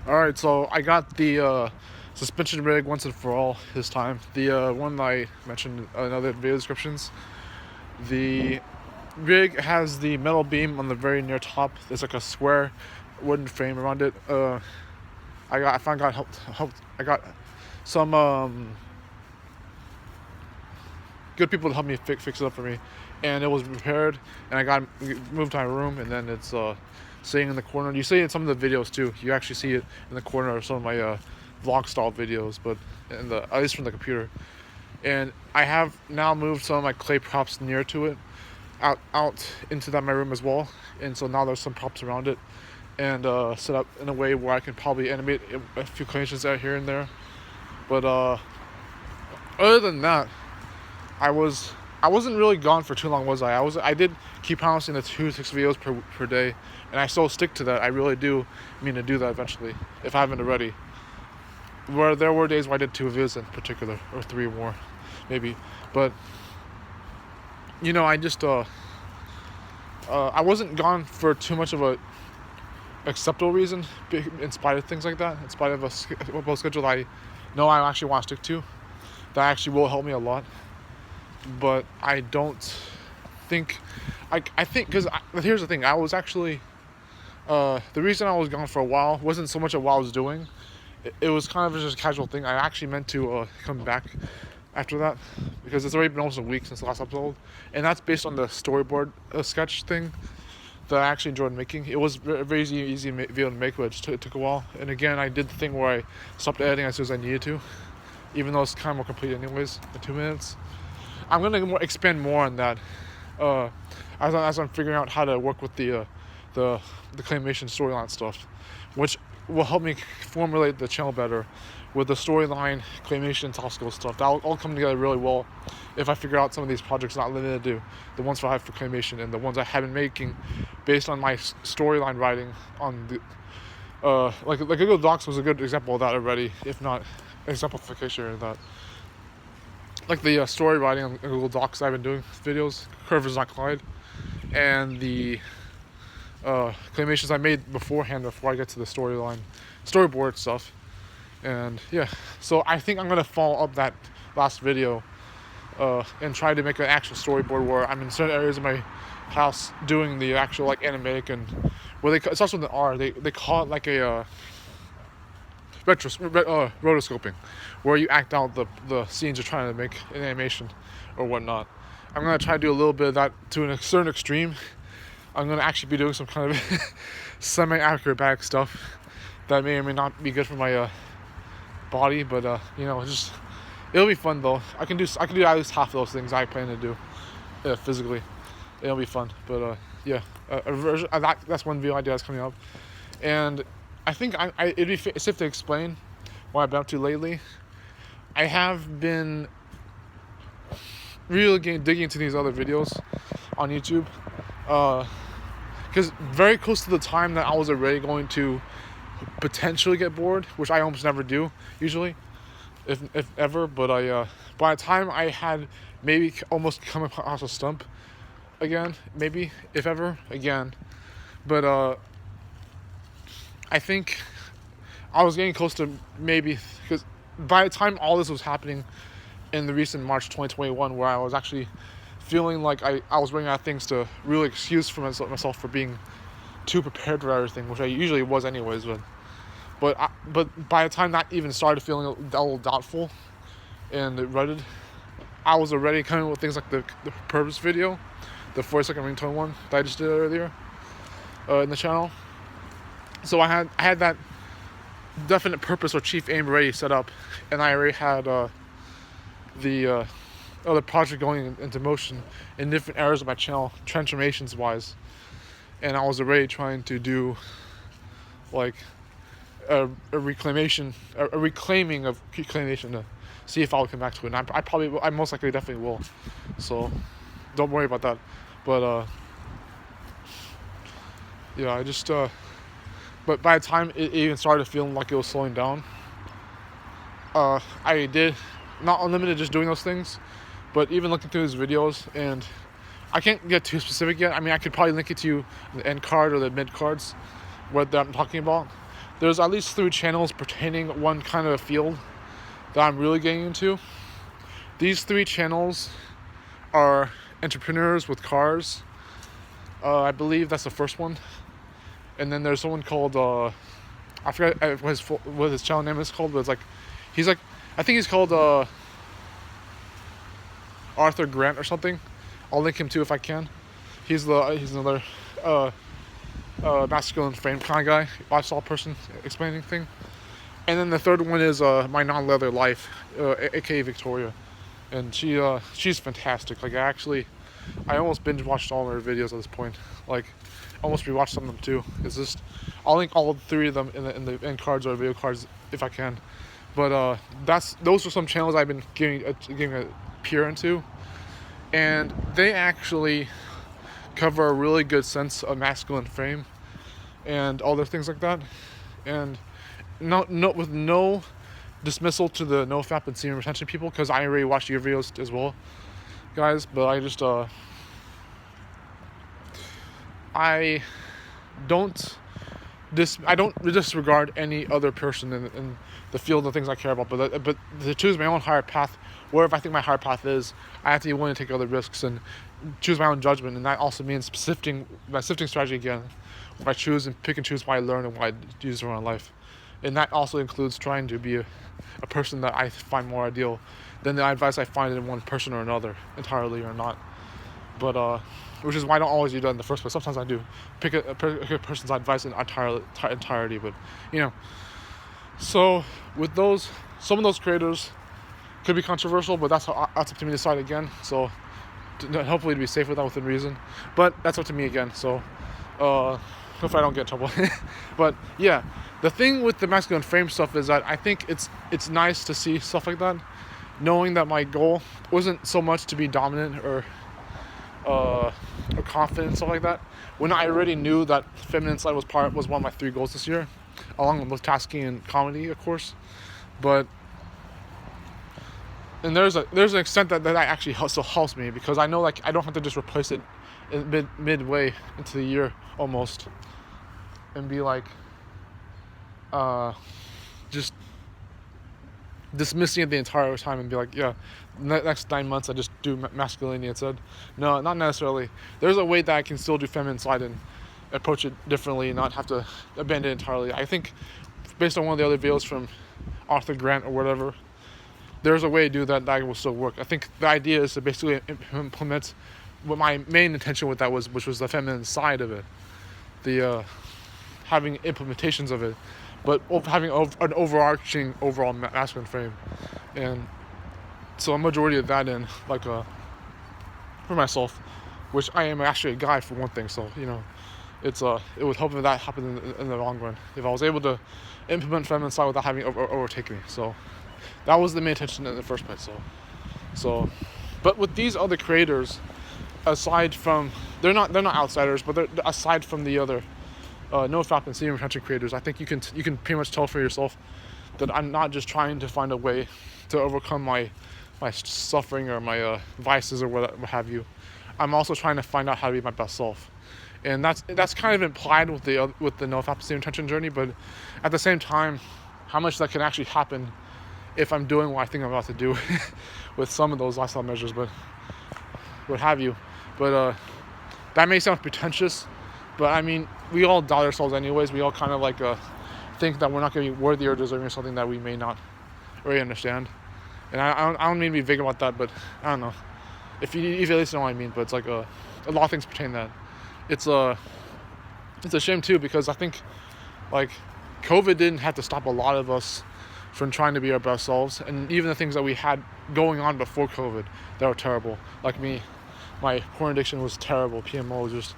Alright, so I got the suspension rig once and for all this time. The one I mentioned in other video descriptions. The rig has the metal beam on the very near top. There's like a square wooden frame around it. I got some good people to help me fix it up for me, and it was repaired, and I got moved to my room, and then it's sitting in the corner. You see it in some of the videos too. You actually see it in the corner of some of my vlog style videos, but at least from the computer. And I have now moved some of my clay props near to it, out into my room as well. And so now there's some props around it, and set up in a way where I can probably animate a few claymations out here and there. But other than that, I wasn't really gone for too long, was I? I did keep promising the 2 to 6 videos per day, and I still stick to that. I really do mean to do that eventually, if I haven't already. Where there were days where I did 2 videos in particular, or 3 or more, maybe. But I just I wasn't gone for too much of a acceptable reason, in spite of things like that, in spite of a schedule that I know I actually want to stick to, that actually will help me a lot. But I don't think, I think, because here's the thing, I was actually, the reason I was gone for a while wasn't so much of what I was doing. It was kind of just a casual thing. I actually meant to come back after that, because it's already been almost a week since the last episode, and that's based on the storyboard sketch thing that I actually enjoyed making. It was very easy video to make, but it took a while. And again, I did the thing where I stopped editing as soon as I needed to, even though it's kind of more complete anyways, in 2 minutes. I'm going to expand more on that as I'm figuring out how to work with the claymation storyline stuff, which will help me formulate the channel better with the storyline, claymation, top skill stuff. That'll all come together really well if I figure out some of these projects, not limited to the ones I have for claymation and the ones I have been making based on my storyline writing on the like Google Docs was a good example of that already, if not exemplification of that. Like the story writing on Google Docs I've been doing videos, Curve is not Clyde, and the claymations I made beforehand before I get to the storyboard stuff. And yeah, so I think I'm going to follow up that last video and try to make an actual storyboard where I'm in certain areas of my house doing the actual animatic, and where it's also in the R, they call it like a rotoscoping, where you act out the scenes you're trying to make in animation or whatnot. I'm going to try to do a little bit of that to a certain extreme. I'm going to actually be doing some kind of semi-acrobatic stuff that may or may not be good for my body, but it'll be fun though. I can do at least half of those things I plan to do physically. It'll be fun, but that's one video idea that's coming up. And I think it'd be safe to explain what I've been up to lately. I have been really digging into these other videos on YouTube, because very close to the time that I was already going to potentially get bored, which I almost never do usually, if ever. But by the time I had maybe almost come across a stump again, maybe if ever again, but I think I was getting close to maybe, because by the time all this was happening in the recent March 2021, where I was actually feeling like I was running out of things to really excuse for myself for being too prepared for everything, which I usually was anyways, but by the time that even started feeling a little doubtful and rutted, I was already coming with things like the purpose video, the 4-second ringtone one that I just did earlier in the channel. So I had that definite purpose or chief aim already set up, and I already had the other project going into motion in different areas of my channel, transformations wise, and I was already trying to do like a reclaiming of claymation to see if I'll come back to it. And I most likely definitely will, so don't worry about that. But yeah, I just but by the time it even started feeling like it was slowing down, I did not unlimited just doing those things, but even looking through his videos, and I can't get too specific yet. I mean, I could probably link it to you in the end card or the mid cards, what I'm talking about. there's at least 3 channels pertaining one kind of a field that I'm really getting into. These 3 channels are entrepreneurs with cars. I believe that's the first one. And then there's someone called, I forget what his channel name is called, but it's like, I think he's called Arthur Grant or something. I'll link him too if I can. He's another masculine frame kind of guy, lifestyle person explaining thing. And then the third one is MyNonLeatherLife, aka Victoria, and she's fantastic. Like I almost binge watched all of her videos at this point. Like almost rewatched some of them too. It's just I'll link all 3 of them in the end cards or video cards if I can. But those are some channels I've been giving a peer into, and they actually cover a really good sense of masculine frame and other things like that. And with no dismissal to the nofap and semen retention people, because I already watched your videos as well, guys. But I don't disregard any other person in the field of things I care about, but to choose my own higher path, wherever I think my higher path is, I have to be willing to take other risks and choose my own judgment. And that also means my sifting strategy again, where I choose and pick and choose what I learn and what I use around life. And that also includes trying to be a person that I find more ideal than the advice I find in one person or another, entirely or not. But which is why I don't always do that in the first place. Sometimes I do pick a person's advice in entirety, but So with some of those creators could be controversial, but that's up to me to decide again. So hopefully to be safe with that within reason, but that's up to me again. So hopefully I don't get in trouble. But yeah, the thing with the masculine frame stuff is that I think it's nice to see stuff like that, knowing that my goal wasn't so much to be dominant or confident and stuff like that, when I already knew that feminine side was one of my 3 goals this year, along with tasking and comedy, of course. But and there's an extent that actually still helps me, because I know like I don't have to just replace it in midway into the year almost and be like just dismissing it the entire time and be like, yeah, next 9 months I just do masculinity instead. No, not necessarily. There's a way that I can still do feminine side and approach it differently and not have to abandon it entirely. I think based on one of the other videos from Arthur Grant or whatever, there's a way to do that will still work. I think the idea is to basically implement what my main intention with that was, which was the feminine side of it, the having implementations of it, but having an overarching overall masculine frame. And so a majority of that in like for myself, which I am actually a guy for one thing, so it would help if that happened in the long run, if I was able to implement feminine side without having overtake me. So that was the main intention in the first place. So but with these other creators, aside from they're not outsiders, but they're aside from the other nofap and semen retention creators, I think you can pretty much tell for yourself that I'm not just trying to find a way to overcome my suffering or my vices or what have you. I'm also trying to find out how to be my best self, and that's kind of implied with the nofap and semen retention journey. But at the same time, how much that can actually happen if I'm doing what I think I'm about to do with some of those lifestyle measures, but what have you. But that may sound pretentious, but I mean, we all doubt ourselves anyways. We all kind of like think that we're not going to be worthy or deserving of something that we may not really understand. And I don't mean to be vague about that, but I don't know if you at least know what I mean. But it's like a lot of things pertain to that. It's a shame too, because I think like COVID didn't have to stop a lot of us from trying to be our best selves, and even the things that we had going on before COVID that were terrible. Like me, my porn addiction was terrible. PMO was just,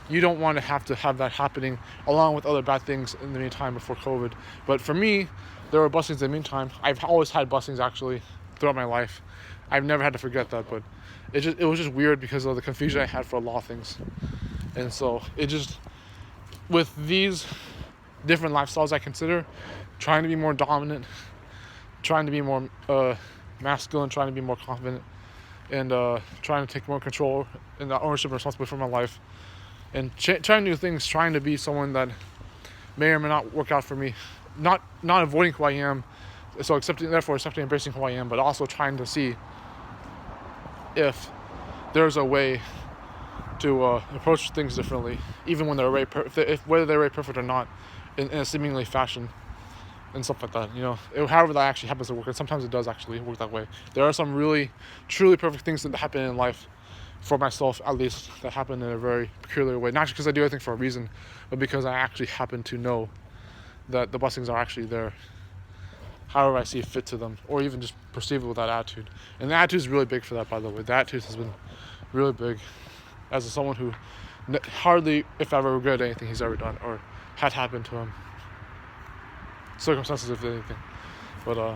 you don't want to have that happening along with other bad things in the meantime before COVID. But for me, there were blessings in the meantime. I've always had blessings actually throughout my life. I've never had to forget that, but it was just weird because of the confusion I had for a lot of things. And so with these different lifestyles I consider, trying to be more dominant, trying to be more masculine, trying to be more confident, and trying to take more control and ownership and responsibility for my life, and trying new things, trying to be someone that may or may not work out for me. Not avoiding who I am, so therefore accepting, embracing who I am, but also trying to see if there's a way to approach things differently, even when they're already whether they're already perfect or not, in a seemingly fashion and stuff like that. However that actually happens to work, and sometimes it does actually work that way. There are some really, truly perfect things that happen in life, for myself at least, that happen in a very peculiar way. Not just because I do everything for a reason, but because I actually happen to know that the blessings are actually there, however I see fit to them, or even just perceive it with that attitude. And the attitude is really big for that, by the way. The attitude has been really big as someone who hardly, if ever, regretted anything he's ever done or had happened to him. Circumstances, if anything. But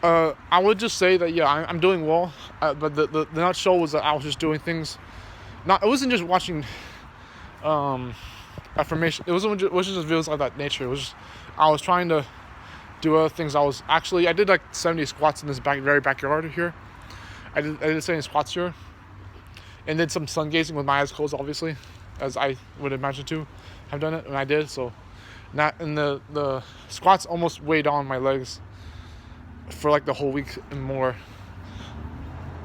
I would just say that I'm doing well. But the nutshell was that I was just doing things. It wasn't just watching affirmation. It wasn't just videos like that nature. It was just, I was trying to do other things. I did like 70 squats in this very backyard here. I did 70 squats here, and did some sun gazing with my eyes closed, obviously, as I would imagine to have done it, and I did. So, the squats almost weighed on my legs for like the whole week and more.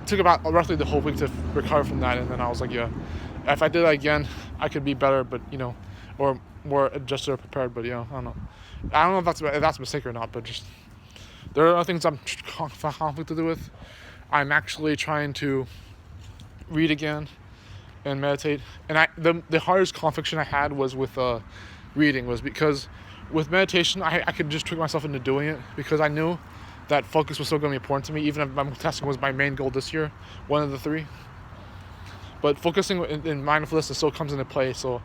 It took about roughly the whole week to recover from that, and then I was like, if I did that again, I could be better, but or more adjusted or prepared. But I don't know if that's a mistake or not. But just there are other things I'm conflicted with. I'm actually trying to read again and meditate, and the hardest confliction I had was with reading, was because with meditation I could just trick myself into doing it, because I knew that focus was still going to be important to me, even if multitasking was my main goal this year, one of the three. But focusing in mindfulness still comes into play. So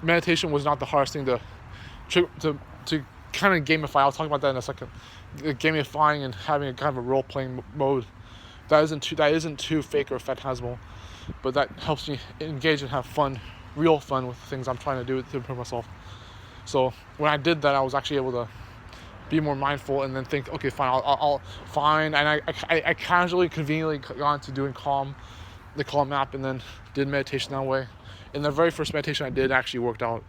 meditation was not the hardest thing to kind of gamify. I'll talk about that in a second. Gamifying and having a kind of a role-playing mode that isn't too fake or phantasmal, but that helps me engage and have fun, real fun, with the things I'm trying to do to improve myself. So when I did that, I was actually able to be more mindful and then think, okay, fine, I'll fine. And I casually, conveniently got into doing the calm app, and then did meditation that way. And the very first meditation I did actually worked out,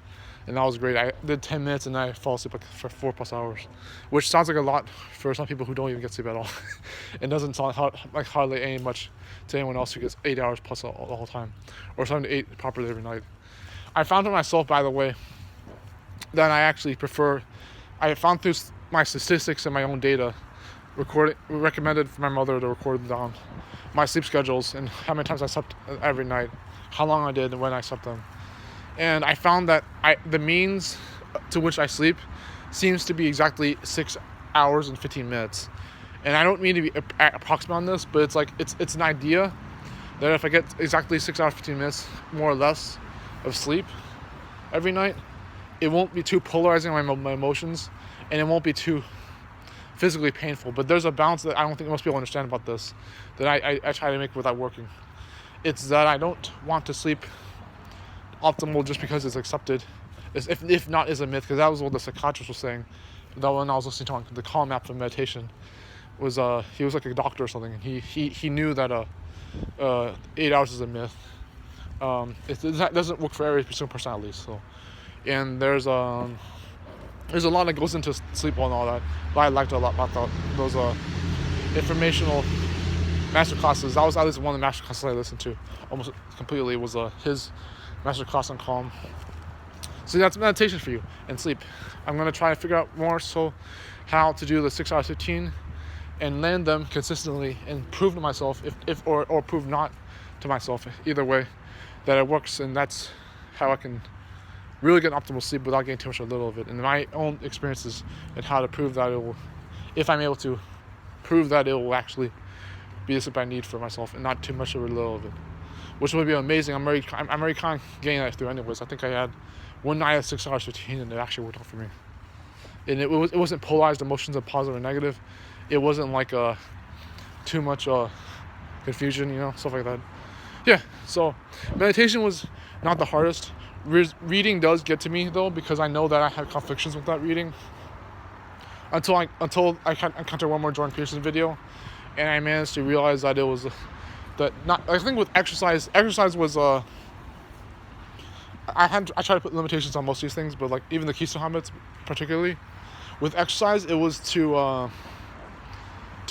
and that was great. I did 10 minutes and I fell asleep for 4+ hours, which sounds like a lot for some people who don't even get sleep at all. It doesn't sound like hardly any much to anyone else who gets 8 hours plus the whole time, or 7 to 8 properly every night. I found for myself, by the way, that I actually prefer. I found through my statistics and my own data, recommended for my mother to record down my sleep schedules and how many times I slept every night, how long I did, and when I slept them. And I found that the means to which I sleep seems to be exactly 6 hours and 15 minutes. And I don't mean to be approximate on this, but it's an idea that if I get exactly 6 hours, 15 minutes, more or less, of sleep every night, it won't be too polarizing on my emotions, and it won't be too physically painful. But there's a balance that I don't think most people understand about this, that I try to make without working. It's that I don't want to sleep optimal just because it's accepted, if not is a myth, because that was what the psychiatrist was saying. That when I was listening to the calm app for meditation, was he was like a doctor or something, and he knew that 8 hours is a myth. It doesn't work for every single person, at least. So, and there's a lot that goes into sleep and all that. But I liked a lot about those informational master classes. That was at least one of the master classes I listened to almost completely, was his master class on calm. So that's meditation for you, and sleep. I'm going to try to figure out more so how to do the 6 hours 15 and land them consistently, and prove to myself or prove not to myself, either way, that it works. And that's how I can really get optimal sleep without getting too much of a little of it. And my own experiences and how to prove that it will, if I'm able to prove that it will actually be the sleep I need for myself and not too much of a little of it, which would be amazing. I'm already kind of getting that through anyways. I think I had one night at 6 hours 15, and it actually worked out for me. And it wasn't polarized emotions of positive or negative. It wasn't like too much confusion, stuff like that. Yeah, so meditation was not the hardest. Reading does get to me though, because I know that I have conflictions with that reading. Until I encountered one more Jordan Peterson video, and I managed to realize that it was I think with exercise was I try to put limitations on most of these things, but like even the Keystone habits, particularly with exercise, it was to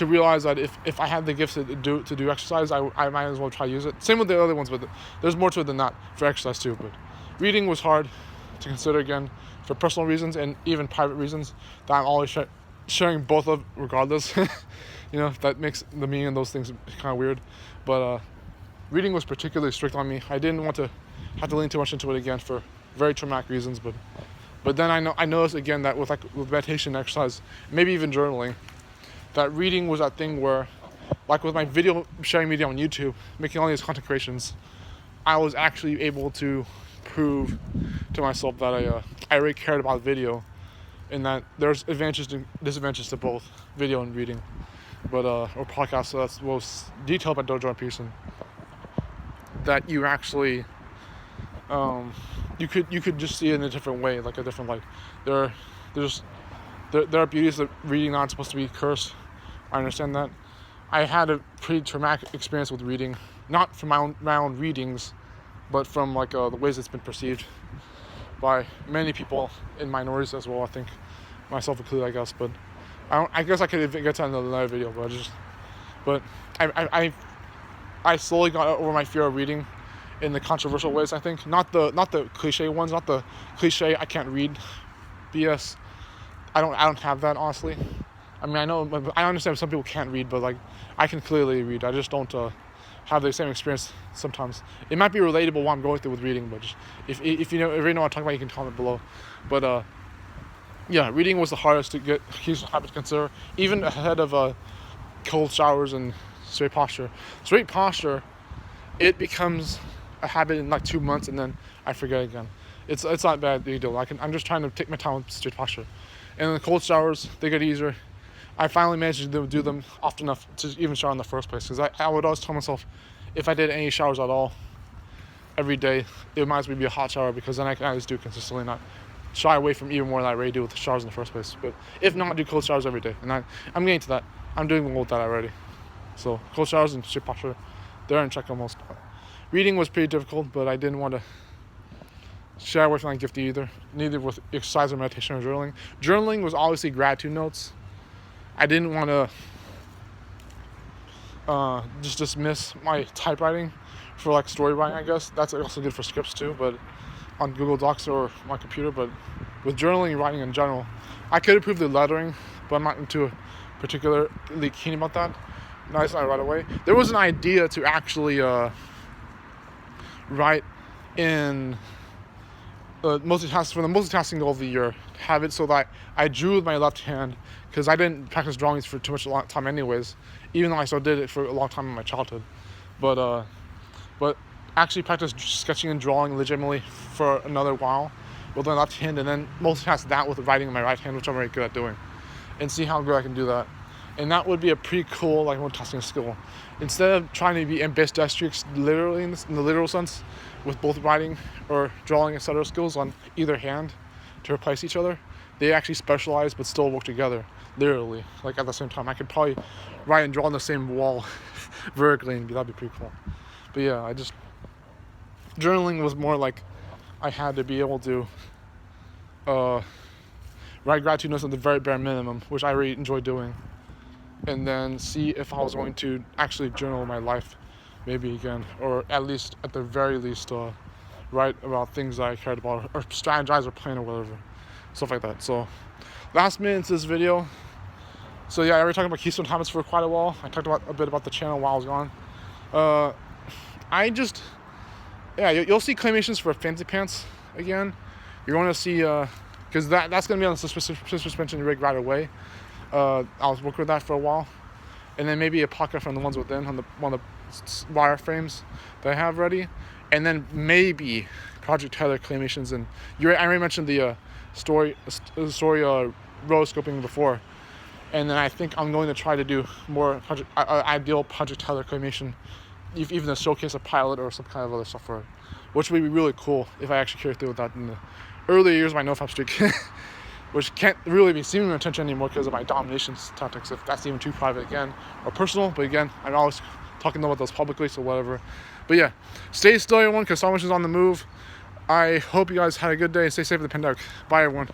realize that if I had the gifts to do exercise, I might as well try to use it. Same with the other ones, but there's more to it than that for exercise too. But reading was hard to consider again for personal reasons and even private reasons that I'm always sharing both of regardless. You know, that makes the meaning of those things kind of weird. But reading was particularly strict on me. I didn't want to have to lean too much into it again for very traumatic reasons. But then I noticed again that with meditation, exercise, maybe even journaling, that reading was that thing where, like with my video sharing media on YouTube, making all these content creations, I was actually able to prove to myself that I really cared about video, and that there's advantages and disadvantages to both video and reading, or podcast. So that's most detailed by Dojo and Pearson. That you actually, you could just see it in a different way, like a different light. There are beauties that reading not supposed to be cursed. I understand that. I had a pretty traumatic experience with reading, not from my own readings, but from the ways it's been perceived by many people in minorities as well. I think myself included, I guess. But I guess I could get to another video. But I slowly got over my fear of reading in the controversial ways. I think not the cliche ones, not the cliche I can't read BS. I don't have that, honestly. I mean, I understand some people can't read, but I can clearly read. I just don't have the same experience sometimes. It might be relatable what I'm going through with reading, but just, if you know what I'm talking about, you can comment below. But yeah, reading was the hardest to get used to habit to consider, even ahead of cold showers and straight posture. Straight posture, it becomes a habit in 2 months, and then I forget again. It's not bad big deal. I'm just trying to take my time with straight posture. And the cold showers, they get easier. I finally managed to do them often enough to even shower in the first place. Because I would always tell myself, if I did any showers at all every day, it might as well be a hot shower, because then I can always do it consistently, not shy away from even more than I already do with the showers in the first place. But if not, do cold showers every day. And I'm getting to that. I'm doing well with that already. So cold showers and straight posture, they're in check almost. Reading was pretty difficult, but I didn't want to shy away from that gift either. Neither with exercise or meditation or journaling. Journaling was obviously gratitude notes. I didn't want to just dismiss my typewriting for story writing, I guess. That's also good for scripts too, but on Google Docs or my computer. But with journaling and writing in general, I could improve the lettering, but I'm not particularly keen about that. Nice, right away. There was an idea to actually write in for the multitasking goal of the year, have it so that I drew with my left hand, because I didn't practice drawings for too much time anyways, even though I still did it for a long time in my childhood. But actually practice sketching and drawing legitimately for another while with my left hand, and then multitask that with writing in my right hand, which I'm very good at doing, and see how good I can do that. And that would be a pretty cool multitasking skill. Instead of trying to be ambidextrous literally in the literal sense, with both writing or drawing etc. skills on either hand to replace each other, they actually specialize but still work together literally. At the same time, I could probably write and draw on the same wall vertically, and that'd be pretty cool. But yeah, journaling was more I had to be able to write gratitude notes at the very bare minimum, which I really enjoy doing, and then see if I was going to actually journal my life maybe again, or at the very least write about things that I cared about, or strategize or plan or whatever, stuff like that. So last minute into this video, so yeah, I already talked about Keystone habits for quite a while. I talked a bit about the channel while I was gone. You'll see claymations for fancy pants again. You're going to see because that's going to be on the suspension rig right away. I'll work with that for a while, and then maybe a pocket from the ones within on one of the wire frames that I have ready, and then maybe Project Tether claymations. And I already mentioned the story rotoscoping before, and then I think I'm going to try to do more ideal Project Tether claymation, even a showcase a pilot or some kind of other software, which would be really cool if I actually carry through with that in the early years of my nofap streak. Which can't really be seen in attention anymore because of my domination tactics, if that's even too private again, or personal. But again, I'm always talking about those publicly, so whatever. But yeah, stay still everyone, because Salvation's on the move. I hope you guys had a good day and stay safe in the pandemic. Bye, everyone.